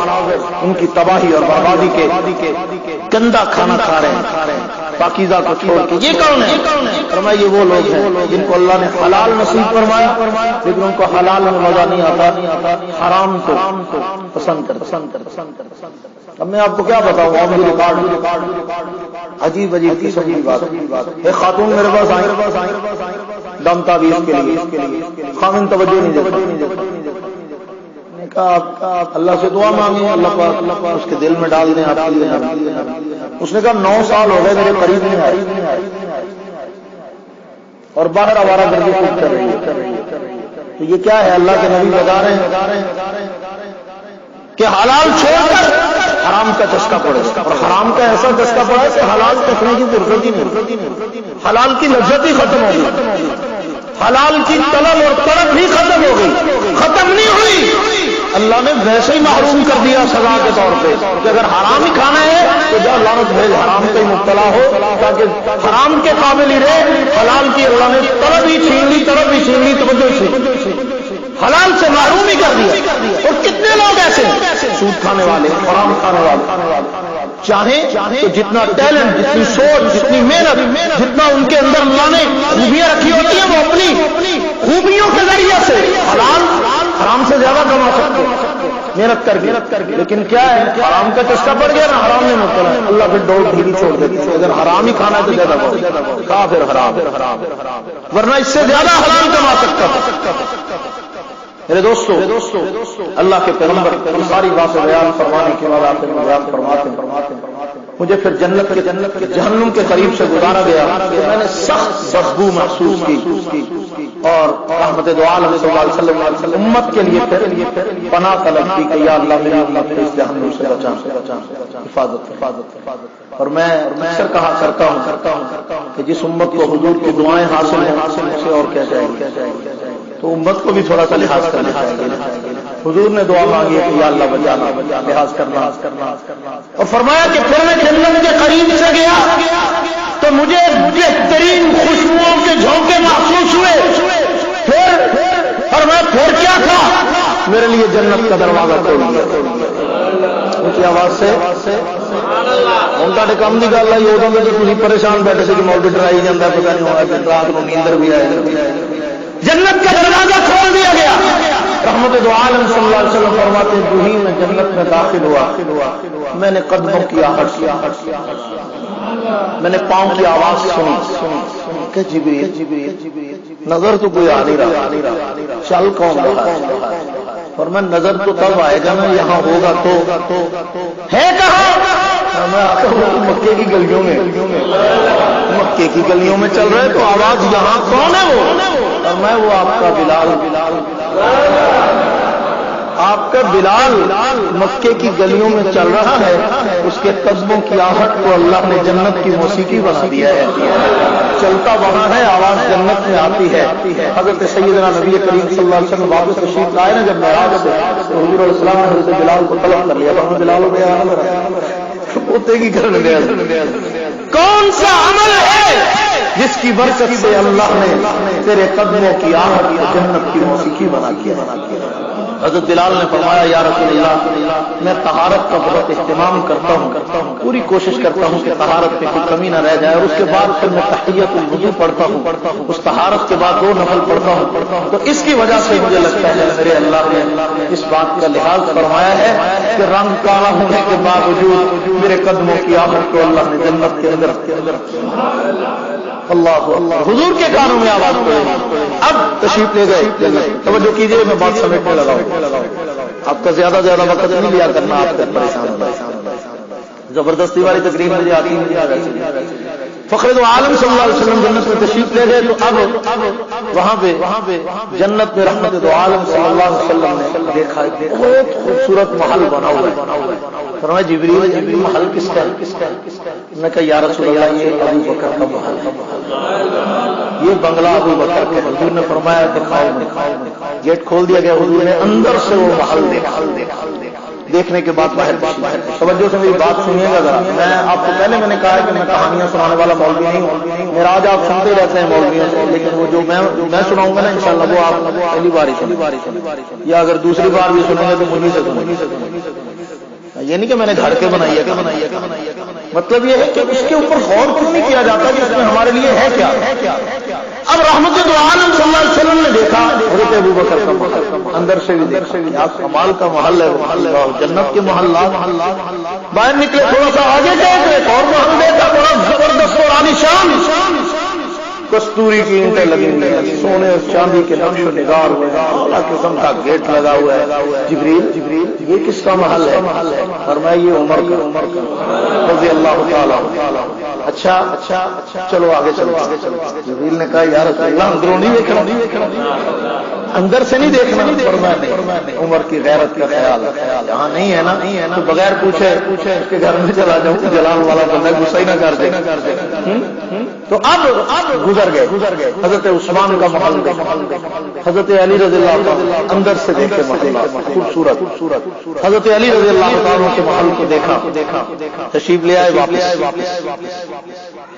ان کی تباہی اور بربادی کے گندا کھانا کھا رہے ہیں پاکیزہ کو چھوڑ کے۔ یہ کون ہے؟ فرمایا یہ وہ لوگ ہیں جن کو اللہ نے حلال نصیب فرمایا لیکن ان کو حلال میں مزہ نہیں آتا، حرام کو پسند کرتے۔ اب میں آپ کو کیا بتاؤں، ریکارڈ عجیب قسم کی بات۔ ایک خاتون میرے پاس آئی دم تعویذ کے لیے، خاوند توجہ نہیں دیتا۔ میں نے کہا اللہ سے دعا مانگی، اللہ پاک اس کے دل میں ڈال دیں آپ۔ اس نے کہا 9 سال ہو گئے میرے قریب نہیں آئی اور باہر آوارہ گردی خوب کر رہی ہے۔ تو یہ کیا ہے؟ اللہ کے نبی بتا رہے ہیں کہ حلال چھوڑ کر حرام کا چسکا پڑے اور حرام کا ایسا چسکا پڑا کہ حلال چکھنے کی فرصت ہی نہیں، حلال کی لذت ہی ختم ہو گئی، حلال کی طلب اور طلب بھی ختم ہو گئی، ختم نہیں ہوئی، اللہ نے ویسے ہی محروم کر دیا سزا کے طور پہ کہ اگر حرام ہی کھانا ہے تو جا لعنت بھیج حرام کا ہی مبتلا ہو تاکہ حرام کے قابل ہی رہے۔ حلال کی اللہ نے طلب ہی چھین لی، طلب ہی چھین لی، توجہ سے حلال سے محروم ہی کر دیا۔ اور کتنے لوگ ایسے ہیں سود کھانے والے، حرام کھانے والے، چاہیں تو جتنا ٹیلنٹ، جتنی سوچ، جتنی محنت، جتنا ان کے اندر اللہ نے خوبیاں رکھی ہوتی ہیں وہ اپنی خوبیوں کے ذریعے سے حرام سے زیادہ کما سکتے محنت کر کے، لیکن کیا ہے حرام کا چسکا پڑ گیا نا، حرام میں مبتلا ہے، اللہ پھر ڈور ڈھیلی چھوڑ دیتے ہیں۔ اگر حرام ہی کھانا ہے تو زیادہ کھا، پھر حرام، ورنہ اس سے زیادہ حلال کما سکتا تھا۔ میرے دوستو، اللہ کے پیغمبر ساری باتیں بیان فرمانے کے بعد آپ بیان فرماتے مجھے پھر جنت کے جہنم کے قریب سے گزارا گیا کہ میں نے سخت بدبو محسوس کی اور رحمت دو عالم صلی اللہ علیہ وسلم امت کے لیے پھر پناہ طلب کی کہ یا اللہ میری امت کو اس جہنم سے بچا، حفاظت۔ اور میں اکثر کہا کرتا ہوں کہ جس امت کو حضور کی دعائیں حاصل ہیں اسے اور کیا چاہیے، تو امت کو بھی تھوڑا سا لحاظ کرنا چاہیے۔ حضور نے دعا مانگی کہ یا اللہ بچانا، لحاظ کرنا، اور فرمایا کہ پھر میں جنت کے قریب سے گیا تو مجھے بہترین خوشبوؤں کے جھونکے محسوس ہوئے، پھر کیا تھا، میرے لیے جنت کا دروازہ کھول دیا۔ ان کی آواز سے ان کا کم کی گل آئی، ادو میں تو تھی پریشان بیٹھے سے کہ مولوی ڈرائی جاتا، پتا نہیں ہوا کہ رات کو نیندر بھی آئے، جنت کا دروازہ کھول دیا گیا۔ رحمت دو عالم صلی اللہ علیہ وسلم فرماتے ہیں جو ہی میں جنت میں داخل ہوا میں نے قدموں کی آہٹ، میں نے پاؤں کی آواز سنی کہ جبریل، نظر تو کوئی آ نہیں رہا، چل کون رہا ہے، اور میں نظر تو تب آئے گا میں یہاں ہوگا تو ہے کہاں، میں آتا ہوں مکے کی گلیوں میں، مکے کی گلیوں میں چل رہے تو آواز یہاں کون ہے وہ، اور میں وہ آپ کا بلال، آپ کا بلال مکے کی گلیوں میں چل رہا ہے، اس کے قدموں کی آہٹ کو اللہ نے جنت کی موسیقی بنا دیا ہے، چلتا وہاں ہے آواز جنت میں آتی ہے۔ حضرت سیدنا نبی کریم صلی اللہ علیہ وسلم واپس تشریف لائے نا جب معراج سے، تو حضور علیہ السلام نے حضرت بلال کو طلب کر لیا، تو بلال ہو گیا پوتے کی گھر گیا، کون سا عمل ہے جس کی برکت سے اللہ نے تیرے قدموں کی آہٹ کو جنت کی موسیقی بنا کیا۔ حضرت بلال نے فرمایا یا رسول اللہ میں طہارت کا بہت اہتمام کرتا ہوں، پوری کوشش کرتا ہوں کہ طہارت میں کوئی کمی نہ رہ جائے، اور اس کے بعد پھر میں تحیۃ الوضو پڑھتا ہوں، اس طہارت کے بعد 2 نفل پڑھتا ہوں، تو اس کی وجہ سے مجھے لگتا ہے میرے اللہ نے اس بات کا لحاظ فرمایا ہے کہ رنگ کالا ہونے کے باوجود میرے قدموں کی آہٹ کو اللہ نے جنت کے اندر اللہ حضور کے کانوں میں آواز پڑے۔ اب تشریف لے گئے، توجہ کیجئے میں بات سمیٹنے لگا ہوں، آپ کا زیادہ وقت نہیں لیا کرنا، آپ کا پریشان زبردستی والی تقریر مجھے آتی نہیں۔ فخر دو عالم صلی اللہ علیہ وسلم جنت میں تشریف لے گئے تو اب وہاں پہ جنت میں رحمت دو عالم صلی اللہ علیہ وسلم نے دیکھا بہت خوبصورت محل بنا ہوا ہے۔ فرمایا جبریل محل کس کا ہے؟ میں کہا یا رسول اللہ یہ ابو بکر کا محل ہے، یہ بنگلہ ابو بکر کا۔ حضور نے فرمایا دکھاؤ، گیٹ کھول دیا گیا، حضور نے اندر سے وہ محل دیکھا، دیکھنے کے بعد باہر توجہ سے میری بات سنیے گا ذرا۔ میں آپ کو پہلے میں نے کہا ہے کہ میں کہانیاں سنانے والا مولوی نہیں ہوں، میرا آج آپ سنتے رہتے ہیں مولویوں سے، لیکن وہ جو میں سناؤں گا نا انشاءاللہ وہ آپ پہلی بار ہی سنیں، یا اگر دوسری بار بھی سنیں گے تو مجھ سے سنیں۔ یہ نہیں کہ میں نے گھر کے بنائی ہے، مطلب یہ ہے کہ اس کے اوپر غور کیوں نہیں کیا جاتا کہ اس میں ہمارے لیے ہے کیا۔ اب رحمت دو عالم صلی اللہ علیہ وسلم نے دیکھا حضرت ابو بکر کا محل، اندر سے بھی دیکھا، آپ کمال کا محل ہے، جنت کے محلات۔ باہر نکلے تھوڑا سا آگے گئے تو ایک اور محل دیکھا، بڑا زبردست اور عالیشان، کستوری کی اینٹیں لگی ہوئی ہیں، سونے اور چاندی کے نقش و نگار ہوئے، اعلیٰ قسم کا گیٹ لگا ہوا ہے۔ جبریل یہ کس کا محل ہے؟ فرمایا یہ عمر کا رضی اللہ تعالیٰ۔ اچھا چلو آگے چلو۔ جبریل نے کہا یا رسول اللہ اندرونی دیکھنا، اندر سے نہیں دیکھنا، فرمایا عمر کی غیرت کا خیال یہاں نہیں ہے نا، تو بغیر پوچھے اس کے گھر میں چلا جاؤں، جلال والا بندہ غصہ ہی نہ کر دے۔ تو اب گزر گئے حضرت عثمان کا محل، حضرت علی رضی اللہ عنہ اندر سے دیکھے محل خوبصورت، حضرت علی رضی اللہ عنہ کے محل کو دیکھا، تشریف لے آئے واپس،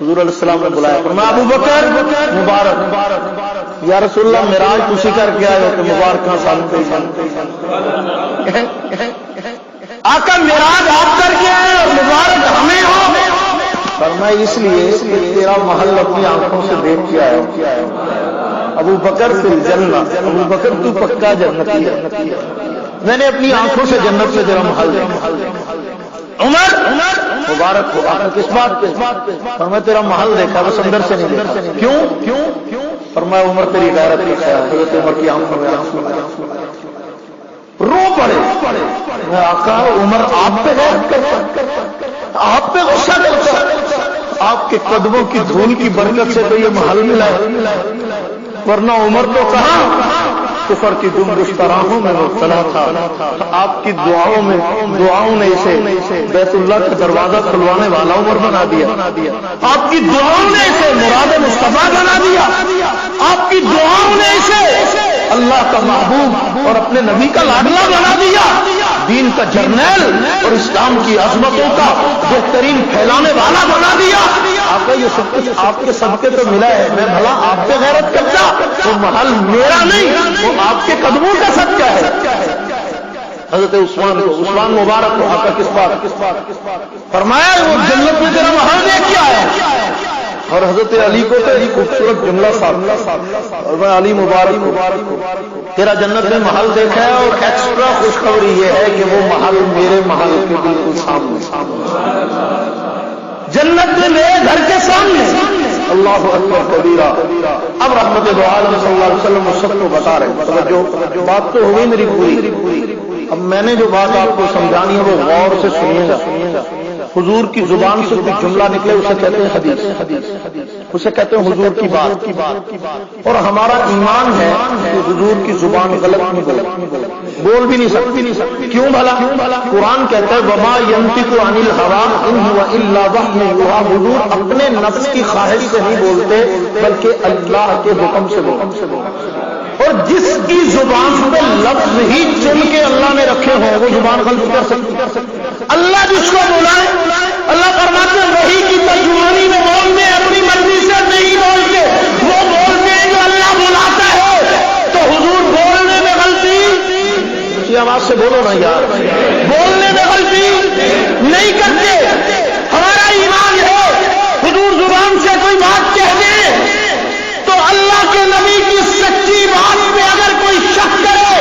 حضور علیہ السلام نے بلایا، فرمایا ابو بکر مبارک، یا رسول اللہ معراج تسی کر کے آئے ہو کہ مبارکاں سان آقا معراج آپ کر کے آئے اور مبارک ہمیں ہو۔ فرمایا اس لیے تیرا محل اپنی آنکھوں سے دیکھ کے آیا ہوں۔ ابو بکر فی الجنہ، ابو بکر تو پکا جنتی ہے، میں نے اپنی آنکھوں سے جنت سے تیرا محل دیکھا۔ عمر مبارک ہو، آپ کس بات پہ؟ فرمایا تیرا محل دیکھا، بس اندر سے نہیں دیکھا۔ کیوں؟ فرمایا عمر تیری غیرت کا خیال، حضرت عمر کی آنکھوں میں رو پڑے، آقا عمر آپ پہ غیرت کرتا، آپ پہ غصہ کرتا، آپ کے قدموں کی دھول کی برکت سے تو یہ محل ملا ہے، ورنہ عمر تو کہاں کفر کی گمگشتہ راہوں میں مبتلا تھا۔ آپ کی دعاؤں نے اسے بیت اللہ کا دروازہ کھلوانے والا عمر بنا دیا، آپ کی دعاؤں نے اسے مراد مصطفیٰ بنا دیا، آپ کی دعاؤں نے اسے اللہ کا محبوب اور اپنے نبی کا لاڈلا بنا دیا، دین کا جرنیل اور اسلام کی عظمتوں کا بہترین پھیلانے والا بنا دیا۔ آپ کا یہ سب کچھ آپ کے صدقے تو ملا ہے، میں بھلا آپ پہ غیرت کرتا، وہ محل میرا نہیں، وہ آپ کے قدموں کا صدقہ ہے۔ حضرت عثمان مبارک کو آقا کس بات فرمایا وہ جنت میں تیرا محل دیکھ کے آیا، اور حضرت علی کو تو ایک خوبصورت جملہ صاحب، اور میں علی مبارک تیرا جنت میں محل دیکھا ہے، اور ایکسٹرا خوشخبری یہ ہے کہ وہ محل میرے محل کے بالکل سامنے، جنت میں میرے گھر کے سامنے۔ اللہ اکبر کبیرہ۔ اب رحمت دو عالم صلی اللہ علیہ وسلم سب کو بتا رہے، توجہ، بات تو ہوئی میری پوری، اب میں نے جو بات آپ کو سمجھانی ہے وہ غور سے سنیے گا۔ حضور کی زبان سے کوئی جملہ نکلے اسے کہتے ہیں حدیث، اسے کہتے ہیں حضور کی بات، اور ہمارا ایمان ہے کہ حضور کی زبان غلط نہیں بول بھی نہیں سکتی۔ کیوں بھلا؟ قرآن کہتا ہے وما ينطق عن الهوى ان هو الا وحی یوحی، حضور اپنے نفس کی خواہش سے نہیں بولتے بلکہ اللہ کے حکم سے بولتے، اور جس کی زبان پہ لفظ ہی چن کے اللہ نے رکھے ہوں وہ زبان غلط کر سکتی۔ اللہ جس کو بلائے، اللہ فرماتے ہیں وہی کی ترجمانی میں بولتے ہیں، اپنی مرضی سے نہیں بولتے، وہ بولتے ہیں جو اللہ بلاتا ہے۔ تو حضور بولنے میں غلطی، اسی آواز سے بولو نا یار، بولنے میں غلطی نہیں کرتے۔ ہمارا ایمان ہے حضور زبان سے کوئی بات کہہ دے تو اللہ کے نبی کی سچی بات پہ اگر کوئی شک کرے،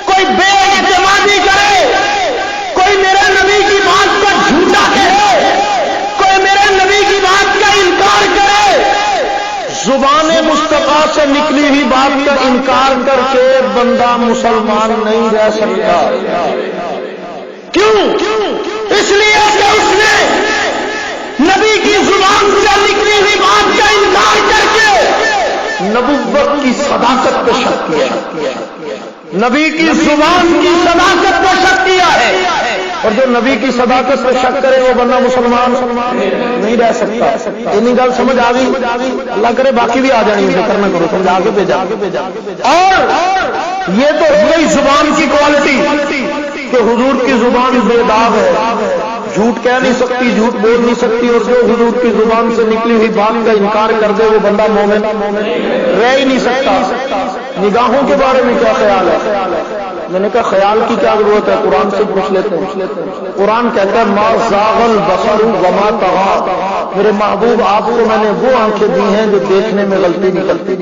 کوئی بے اعتمادی کرے، کوئی میرے نبی کی بات پر جھوٹا کہے، کوئی میرے نبی کی بات کا انکار کرے، زبان مصطفیٰ سے نکلی ہوئی بات کا انکار کر کے بندہ مسلمان نہیں رہ سکتا۔ کیوں؟ اس لیے کہ اس نے نبی کی زبان سے نکلی ہوئی بات کا انکار کر کے نبوت کی صداقت پہ شک کیا ہے، نبی کی زبان کی صداقت پہ شک کیا ہے، اور جو نبی کی صداقت پہ شک کرے وہ بندہ مسلمان نہیں رہ سکتا۔ اتنی گل سمجھ آ گئی؟ اللہ کرے باقی بھی آ جانی، فکر نہ کرو، سمجھ آگے پہ جا۔ اور یہ تو ہوئی زبان کی کوالٹی کہ حضور کی زبان بے داغ ہے، جھوٹ کہہ نہیں سکتی، جھوٹ بول نہیں سکتی، اور جو حضور کی زبان سے نکلی ہوئی بات کا انکار کر دے وہ بندہ مومن رہ ہی نہیں سکتا۔ نگاہوں کے بارے میں کیا خیال ہے؟ میں نے کہا خیال کی کیا ضرورت ہے، قرآن سے پوچھ لیتے ہیں۔ قرآن کہتا ہے ما زاغ البصر وما طغى، میرے محبوب آپ کو میں نے وہ آنکھیں دی ہیں جو دیکھنے میں غلطی نہیں کرتی۔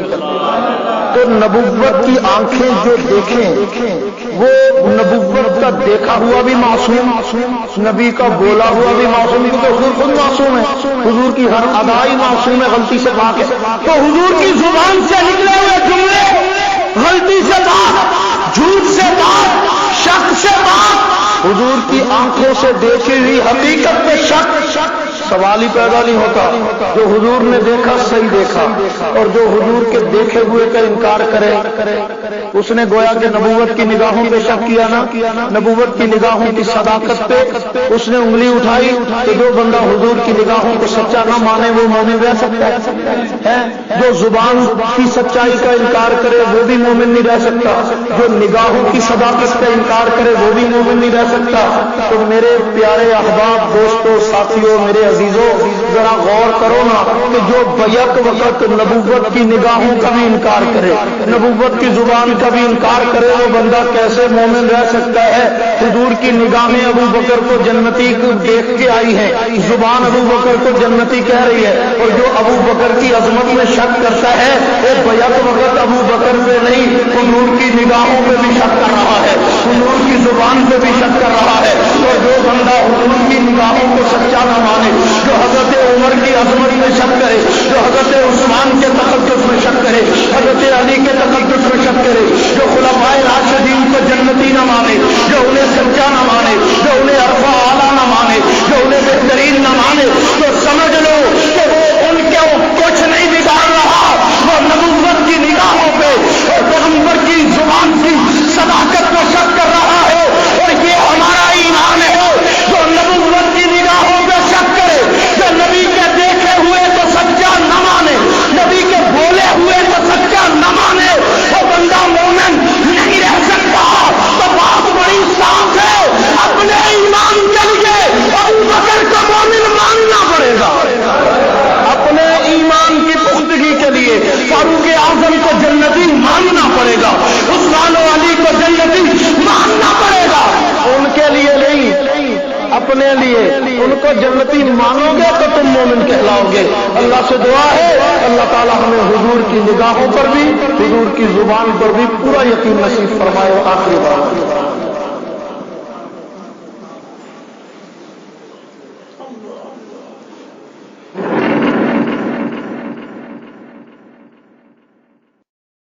تو نبوت کی آنکھیں جو دیکھیں وہ نبوت کا دیکھا ہوا بھی معصوم، نبی کا بولا ہوا بھی معصوم، کیونکہ حضور خود معصوم ہے، حضور کی ہر ادائی معصوم ہے، غلطی سے پاک ہے۔ تو حضور کی زبان سے نکلے ہوئے جملے غلطی سے پاک، جھوٹ سے پاک، شک سے پاک، حضور کی آنکھوں سے دیکھی ہوئی حقیقت پہ شک، سوال ہی پیدا نہیں ہوتا۔ جو حضور نے دیکھا صحیح دیکھا، اور جو حضور کے دیکھے ہوئے کا انکار کرے اس نے گویا کہ نبوت کی نگاہوں پہ شک کیا نا، نبوت کی نگاہوں کی صداقت پہ اس نے انگلی اٹھائی۔ تو جو بندہ حضور کی نگاہوں کو سچا نہ مانے وہ مومن رہ سکتا ہے؟ جو زبان کی سچائی کا انکار کرے وہ بھی مومن نہیں رہ سکتا، جو نگاہوں کی صداقت کا انکار کرے وہ بھی مومن نہیں رہ سکتا۔ تو میرے پیارے احباب، دوستوں، ساتھیوں، میرے عزیزوں، ذرا غور کرو نا کہ جو بیک وقت نبوت کی نگاہوں کا بھی انکار کرے، نبوت کی زبان کا بھی انکار کرے، وہ بندہ کیسے مومن رہ سکتا ہے؟ حضور کی نگاہیں ابو بکر کو جنتی دیکھ کے آئی ہیں، زبان ابو بکر کو جنتی کہہ رہی ہے، اور جو ابو بکر کی عظمت میں شک کرتا ہے وہ بیک وقت ابو بکر پہ نہیں، حضور کی نگاہوں پہ بھی شک کر رہا ہے، حضور کی زبان پہ بھی شک کر رہا ہے۔ اور جو بندہ حضور کی نگاہوں کو سچا نہ مانے، جو حضرت عمر کی عظمت میں شک کرے، جو حضرت عثمان کے تقدس میں شک کرے، حضرت علی کے تقدس میں شک کرے، جو خلفائے راشدین کو جنتی نہ مانے، جو انہیں سچا نہ مانے، جو انہیں عرفہ اعلیٰ نہ مانے، جو انہیں بہترین نہ مانے، تو سمجھ لو کہ وہ ان کو کچھ نہیں بگاڑ رہا، وہ نبوت کی نگاہوں پہ اور پیغمبر کی زبان کی صداقت پہ شک کر رہا ہے۔ اور یہ ہمارا ایمان ہے، جو نبوت کی نگاہوں پہ شک کرے، جو نبی کے دیکھے ہوئے تو سچا نہ مانے، نبی کے بولے ہوئے تو سچا نہ مانے، وہ بندہ مومن نہیں رہ سکتا۔ تو بات بڑی صاف ہے، اپنے ایمان کے لیے ابو بکر کو مومن ماننا پڑے گا، اپنے ایمان کی پختگی کے لیے فاروق اعظم کو جنتی ماننا پڑے گا، عثمان و علی کو جنتی ماننا پڑے گا۔ ان کے لیے نہیں، اپنے لیے ان کو جنتی مانو گے تو تم مومن کہلاؤ گے۔ اللہ سے دعا ہے اللہ تعالی ہمیں حضور کی نگاہوں پر بھی، حضور کی زبان پر بھی پورا یقین نصیب فرمائے۔ آخری بات